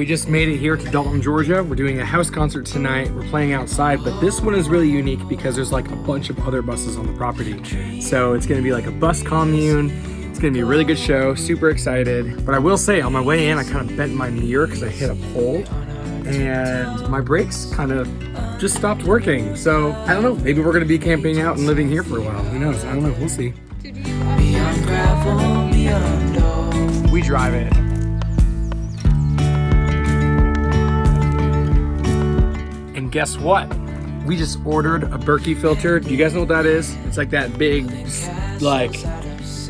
we just made it here to Dalton, Georgia. We're doing a house concert tonight. We're playing outside, but this one is really unique because there's like a bunch of other buses on the property. So it's gonna be like a bus commune. It's gonna be a really good show, super excited. But I will say, on my way in, I kind of bent my mirror because I hit a pole and my brakes kind of just stopped working. So I don't know, maybe we're gonna be camping out and living here for a while. Who knows, I don't know, we'll see. Beyond gravel, beyond all. We drive it. And guess what? We just ordered a Berkey filter. Do you guys know what that is? It's like that big, like,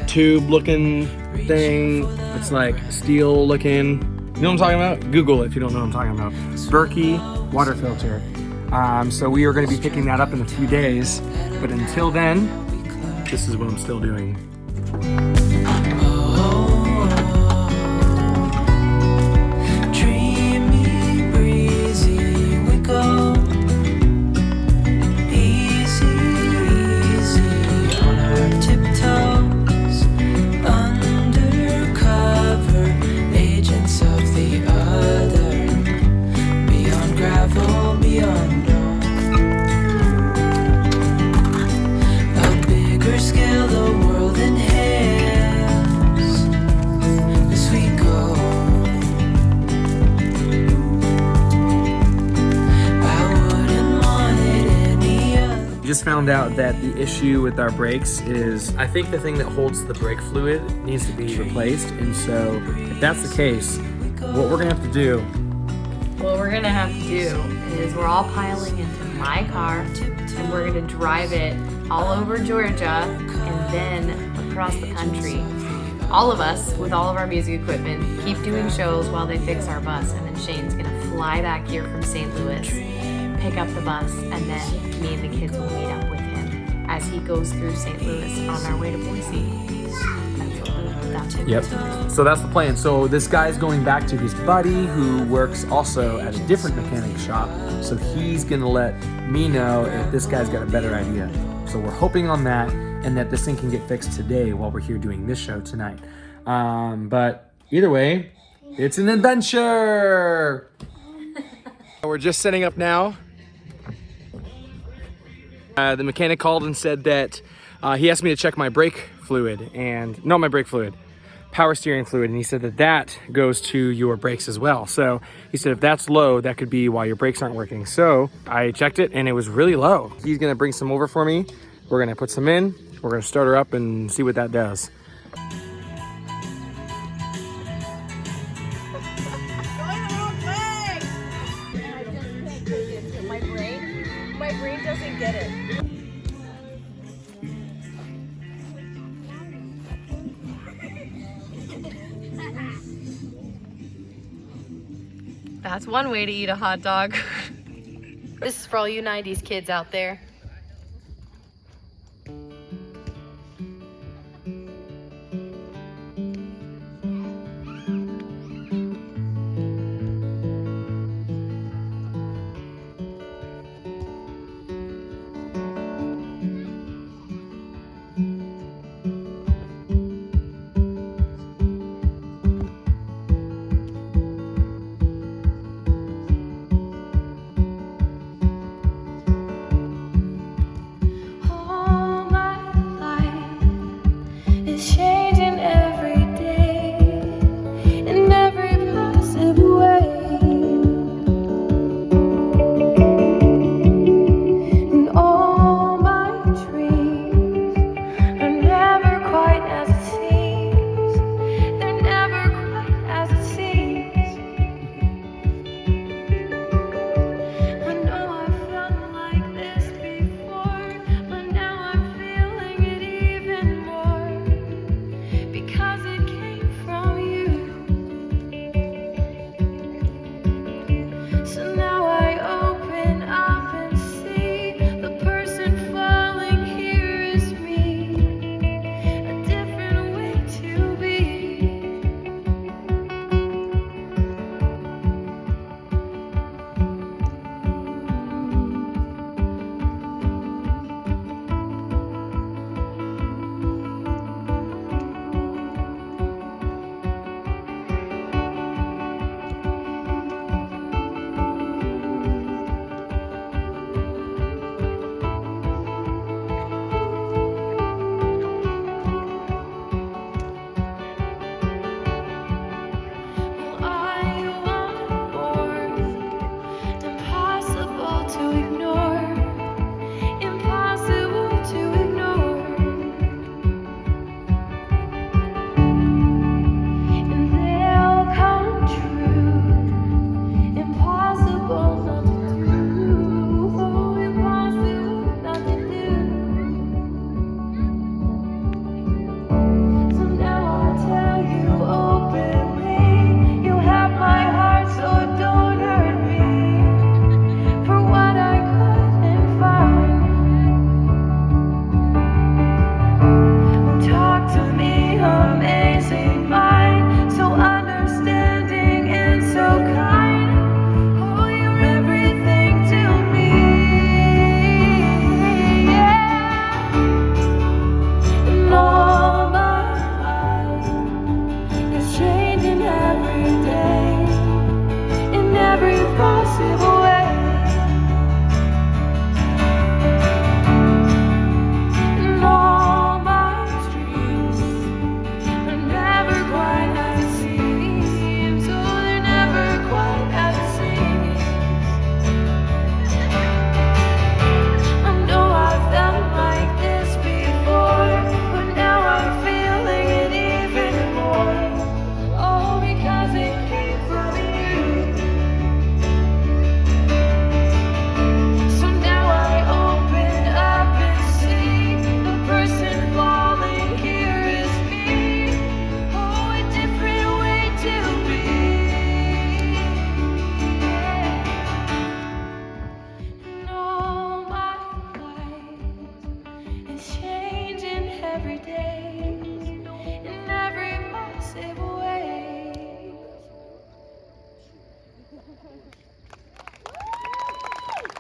tube looking thing. It's like steel looking. You know what I'm talking about? Google it if you don't know what I'm talking about. Berkey water filter. So we are gonna be picking that up in a few days. But until then, this is what I'm still doing. Just found out that the issue with our brakes is, I think the thing that holds the brake fluid needs to be replaced. And so if that's the case, what we're gonna have to do is we're all piling into my car and we're gonna drive it all over Georgia and then across the country. All of us with all of our music equipment, keep doing shows while they fix our bus, and then Shane's gonna fly back here from St. Louis, pick up the bus, and then me and the kids will meet up with him as he goes through St. Louis on our way to Boise. That's it. Yep. So that's the plan. So this guy's going back to his buddy who works also at a different mechanic shop. So he's gonna let me know if this guy's got a better idea. So we're hoping on that and that this thing can get fixed today while we're here doing this show tonight. But either way, it's an adventure. We're just setting up now. The mechanic called and said that he asked me to check my brake fluid, and not my brake fluid, power steering fluid, and he said that that goes to your brakes as well. So he said if that's low, that could be why your brakes aren't working. So I checked it and it was really low. He's gonna bring some over for me. We're gonna put some in, we're gonna start her up and see what that does. My brain doesn't get it. That's one way to eat a hot dog. This is for all you 90s kids out there.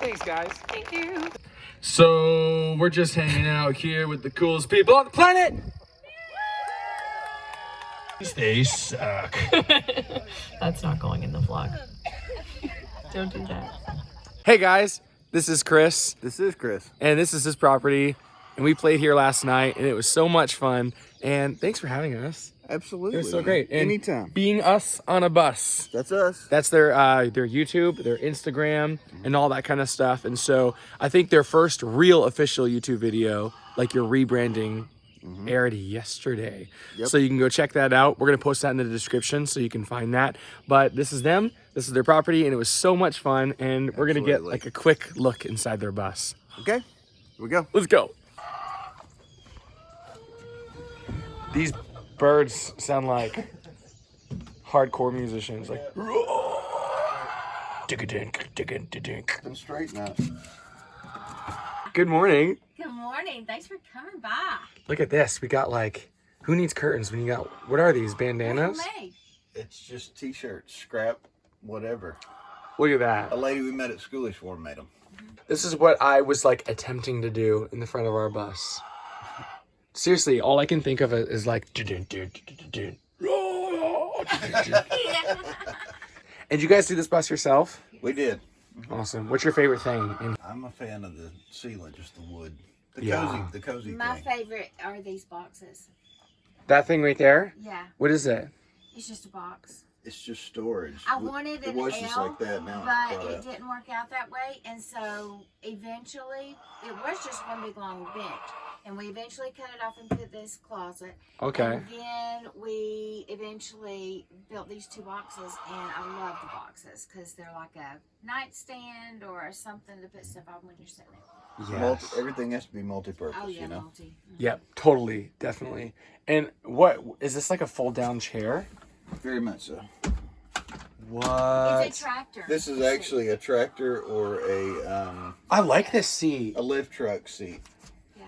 Thanks, guys. Thank you. So we're just hanging out here with the coolest people on the planet. They suck. That's not going in the vlog. Don't do that. Hey guys, this is Chris, This is Chris. and this is his property. And we played here last night, and it was so much fun. And thanks for having us. Absolutely. It was so great. And Anytime. being us on a bus. That's us. That's their YouTube, their Instagram, and all that kind of stuff. And so I think their first real official YouTube video, like your rebranding, aired yesterday. Yep. So you can go check that out. We're going to post that in the description so you can find that. But this is them. This is their property, and it was so much fun. And we're going to get Absolutely. like a quick look inside their bus. Okay. Here we go. Let's go. These birds sound like hardcore musicians, like Come straighten out. Good morning. Good morning. Thanks for coming by. Look at this. We got like, who needs curtains when you got, what are these, bandanas? Homemade. It's just t-shirts, scrap, whatever. Look at that. A lady we met at Skoolie for made them. This is what I was like attempting to do in the front of our bus. Seriously, all I can think of is like, and you guys do this bus yourself? We did. Awesome. What's your favorite thing? And I'm a fan of the ceiling, just the wood. The Yeah. cozy My thing. favorite are these boxes. that thing right there? Yeah, What is it? it's just a box. It's just storage. I wanted It an was just L, like that now. but it didn't work out that way, and so eventually it was just one big long bench, and we eventually cut it off and put this closet. Okay. And then we eventually built these two boxes, and I love the boxes because they're like a nightstand or something to put stuff on when you're sitting there. Yes. Everything has to be multi-purpose, Oh yeah, you know? multi. Yep, totally, definitely. And what, is this like a fold down chair? Very much so. What? It's a tractor. This is actually a tractor or I like this seat. a lift truck seat.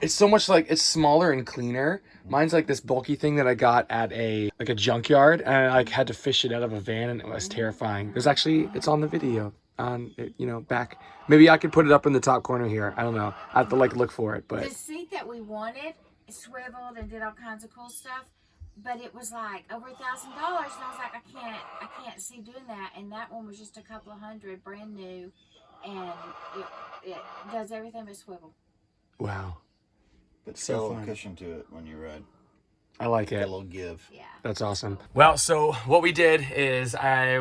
It's so much like, it's smaller and cleaner. Mine's like this bulky thing that I got at a junkyard, and I like had to fish it out of a van, and it was terrifying. There's actually, it's on the video on, back. Maybe I could put it up in the top corner here. I don't know. I have to like look for it, but The seat that we wanted, it swiveled and did all kinds of cool stuff, but it was like over $1,000, and I was like, I can't see doing that. And that one was just a couple of hundred, brand new, and it does everything but swivel. wow, But So still a fun. cushion to it when you ride. I like Got a it. little give. Yeah. That's awesome. Well, so what we did is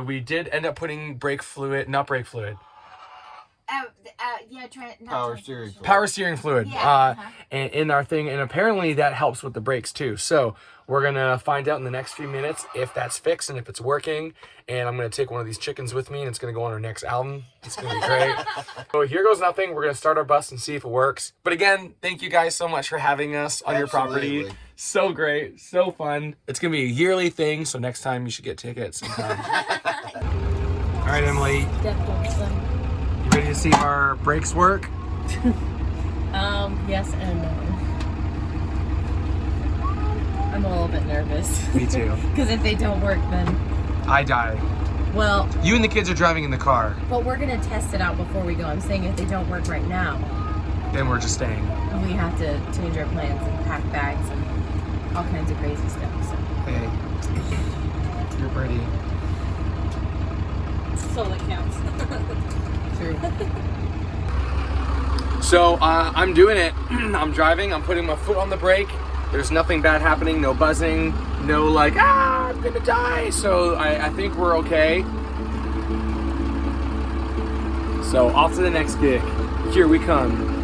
we did end up putting Power steering fluid. power steering fluid Yeah, in our thing, and apparently that helps with the brakes too. So we're gonna find out in the next few minutes if that's fixed and if it's working, and I'm gonna take one of these chickens with me, and it's gonna go on our next album. It's gonna be great. So here goes nothing. We're gonna start our bus and see if it works. But again, thank you guys so much for having us on your property. Absolutely. So great, so fun. It's gonna be a yearly thing, so next time you should get tickets sometime. All right, Emily, you ready to see if our brakes work? Yes and no. I'm a little bit nervous. Me too. Because if they don't work, then, I die. well, You and the kids are driving in the car. but we're going to test it out before we go. I'm saying if they don't work right now, Then we're just staying. we have to change our plans and pack bags and all kinds of crazy stuff. So. Hey, you're pretty. That's all that counts. True. So I'm doing it. I'm driving. I'm putting my foot on the brake. There's nothing bad happening. No buzzing. No like, I'm gonna die. So I think we're okay. So off to the next gig. Here we come.